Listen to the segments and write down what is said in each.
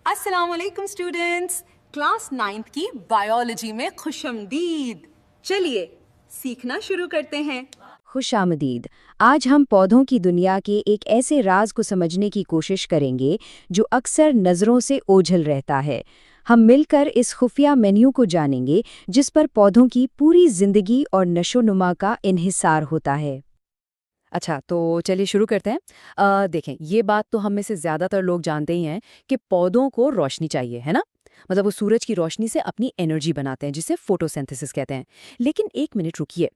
अस्सलाम वालेकुम students. Class 9th की बायोलॉजी में खुशामदीद। चलिए सीखना शुरू करते हैं। खुशामदीद। आज हम पौधों की दुनिया के एक ऐसे राज को समझने की कोशिश करेंगे जो अक्सर नज़रों से ओझल रहता है। हम मिलकर इस खुफिया मेन्यू को जानेंगे जिस पर पौधों की पूरी जिंदगी और नशोनुमा का इन्हिसार होता है। अच्छा, तो चलिए शुरू करते हैं। देखें, ये बात तो हम में से ज़्यादातर लोग जानते ही हैं कि पौधों को रोशनी चाहिए, है ना? मतलब वो सूरज की रोशनी से अपनी एनर्जी बनाते हैं, जिसे फोटोसिंथेसिस कहते हैं। लेकिन एक मिनट रुकिए,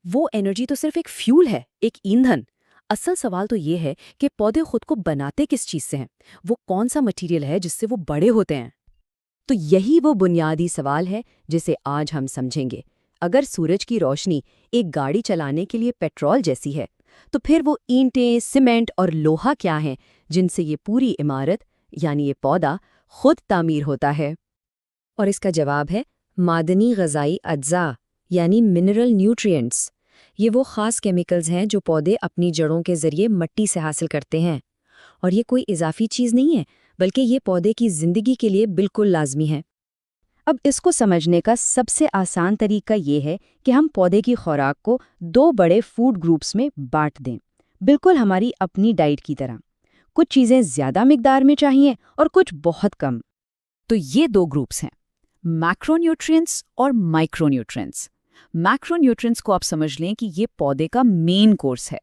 वो एनर्जी तो सिर्फ एक फ्यूल है, एक ईंधन। असल सवाल तो ये है कि पौधे खुद को बनाते किस चीज़ से हैं? वो कौन सा मटीरियल है जिससे वो बड़े होते हैं? तो यही वो बुनियादी सवाल है जिसे आज हम समझेंगे। अगर सूरज की रोशनी एक गाड़ी चलाने के लिए पेट्रोल जैसी है, तो फिर वो ईंटें, सीमेंट और लोहा क्या हैं जिनसे ये पूरी इमारत यानी ये पौधा खुद तामीर होता है? और इसका जवाब है मादनी ग़ज़ाई अज्जा यानी मिनरल न्यूट्रिएंट्स। ये वो ख़ास केमिकल्स हैं जो पौधे अपनी जड़ों के ज़रिए मिट्टी से हासिल करते हैं। और ये कोई इजाफी चीज़ नहीं है, बल्कि ये पौधे की ज़िंदगी के लिए बिल्कुल लाजमी है। अब इसको समझने का सबसे आसान तरीका ये है कि हम पौधे की खुराक को दो बड़े फूड ग्रुप्स में बांट दें, बिल्कुल हमारी अपनी डाइट की तरह। कुछ चीज़ें ज़्यादा मिकदार में चाहिए और कुछ बहुत कम। तो ये दो ग्रुप्स हैं, मैक्रोन्यूट्रिएंट्स और माइक्रोन्यूट्रिएंट्स। मैक्रोन्यूट्रिएंट्स को आप समझ लें कि ये पौधे का मेन कोर्स है,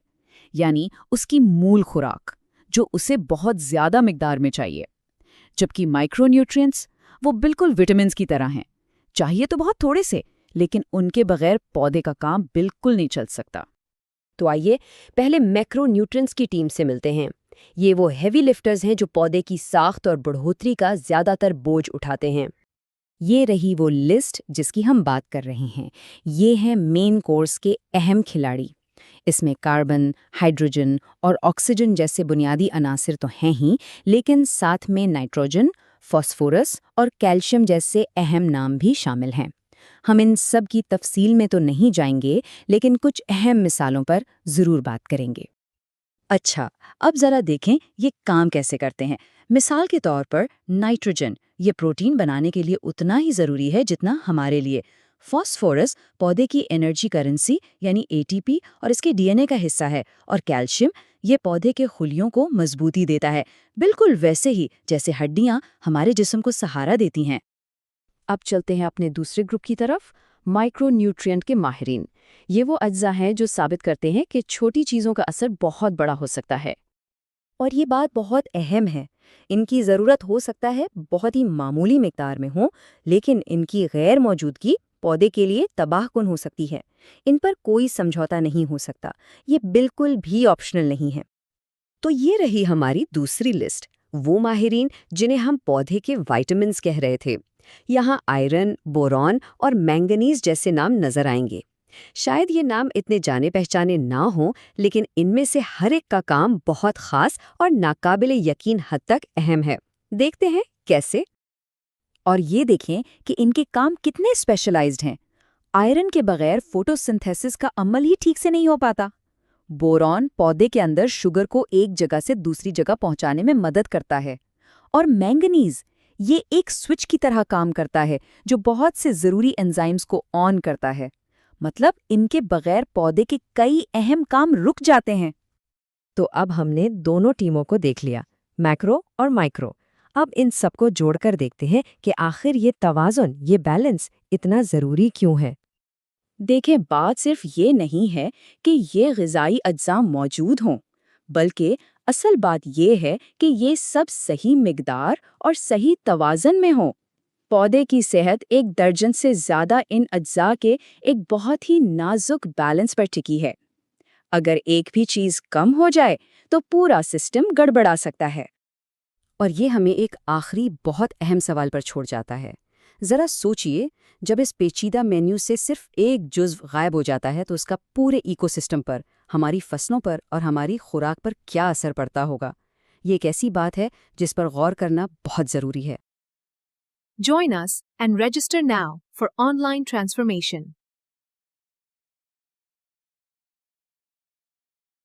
यानी उसकी मूल खुराक, जो उसे बहुत ज़्यादा मिकदार में चाहिए। जबकि माइक्रोन्यूट्रिएंट्स वो बिल्कुल विटामिन्स की तरह हैं, चाहिए तो बहुत थोड़े से, लेकिन उनके बगैर पौधे का काम बिल्कुल नहीं चल सकता। तो आइए पहले मैक्रोन्यूट्रिएंट्स की टीम से मिलते हैं। ये वो हैवी लिफ्टर्स हैं जो पौधे की साख्त और बढ़ोतरी का ज़्यादातर बोझ उठाते हैं। ये रही वो लिस्ट जिसकी हम बात कर रहे हैं। ये हैं मेन कोर्स के अहम खिलाड़ी। इसमें कार्बन, हाइड्रोजन और ऑक्सीजन जैसे बुनियादी अनासिर तो हैं ही, लेकिन साथ में नाइट्रोजन, फास्फोरस और कैल्शियम जैसे अहम नाम भी शामिल हैं। हम इन सब की तफसील में तो नहीं जाएंगे, लेकिन कुछ अहम मिसालों पर ज़रूर बात करेंगे। अच्छा, अब ज़रा देखें ये काम कैसे करते हैं। मिसाल के तौर पर नाइट्रोजन, ये प्रोटीन बनाने के लिए उतना ही ज़रूरी है जितना हमारे लिए। फास्फोरस पौधे की एनर्जी करेंसी यानी एटीपी और इसके डीएनए का हिस्सा है। और कैल्शियम ये पौधे के खुलियों को मजबूती देता है, बिल्कुल वैसे ही जैसे हड्डियां हमारे जिस्म को सहारा देती हैं। अब चलते हैं अपने दूसरे ग्रुप की तरफ, माइक्रोन्यूट्रिएंट के माहिरीन। ये वो अज्जा हैं जो साबित करते हैं कि छोटी चीज़ों का असर बहुत बड़ा हो सकता है। और ये बात बहुत अहम है। इनकी ज़रूरत हो सकता है बहुत ही मामूली मिकदार में हो, लेकिन इनकी गैर मौजूदगी पौधे के लिए तबाहकुन हो सकती है। इन पर कोई समझौता नहीं हो सकता, ये बिल्कुल भी ऑप्शनल नहीं है। तो ये रही हमारी दूसरी लिस्ट, वो माहिरीन जिन्हें हम पौधे के विटामिन्स कह रहे थे। यहाँ आयरन, बोरॉन और मैंगनीज जैसे नाम नजर आएंगे। शायद ये नाम इतने जाने पहचाने ना हो, लेकिन इनमें से हर एक का काम बहुत खास और नाकाबिले यकीन हद तक अहम है। देखते हैं कैसे। और ये देखें कि इनके काम कितने स्पेशलाइज्ड हैं। आयरन के बगैर फोटोसिंथेसिस का अमल ही ठीक से नहीं हो पाता। बोरॉन पौधे के अंदर शुगर को एक जगह से दूसरी जगह पहुंचाने में मदद करता है। और मैंगनीज ये एक स्विच की तरह काम करता है जो बहुत से ज़रूरी एंजाइम्स को ऑन करता है। मतलब इनके बगैर पौधे के कई अहम काम रुक जाते हैं। तो अब हमने दोनों टीमों को देख लिया, मैक्रो और माइक्रो। अब इन सबको जोड़कर देखते हैं कि आखिर ये तवाज़ुन, ये बैलेंस इतना ज़रूरी क्यों है। देखें, बात सिर्फ ये नहीं है कि ये ग़िज़ाई अज्जा मौजूद हों, बल्कि असल बात ये है कि ये सब सही मिकदार और सही तवाज़न में हों। पौधे की सेहत एक दर्जन से ज़्यादा इन अज्जा के एक बहुत ही नाजुक बैलेंस पर टिकी है। अगर एक भी चीज़ कम हो जाए तो पूरा सिस्टम गड़बड़ा सकता है। और ये हमें एक आखिरी बहुत अहम सवाल पर छोड़ जाता है। ज़रा सोचिए, जब इस पेचीदा मेन्यू से सिर्फ एक जुज़्व गायब हो जाता है तो उसका पूरे इकोसिस्टम पर, हमारी फसलों पर और हमारी खुराक पर क्या असर पड़ता होगा। ये एक ऐसी बात है जिस पर गौर करना बहुत ज़रूरी है। Join us and register now for online transformation.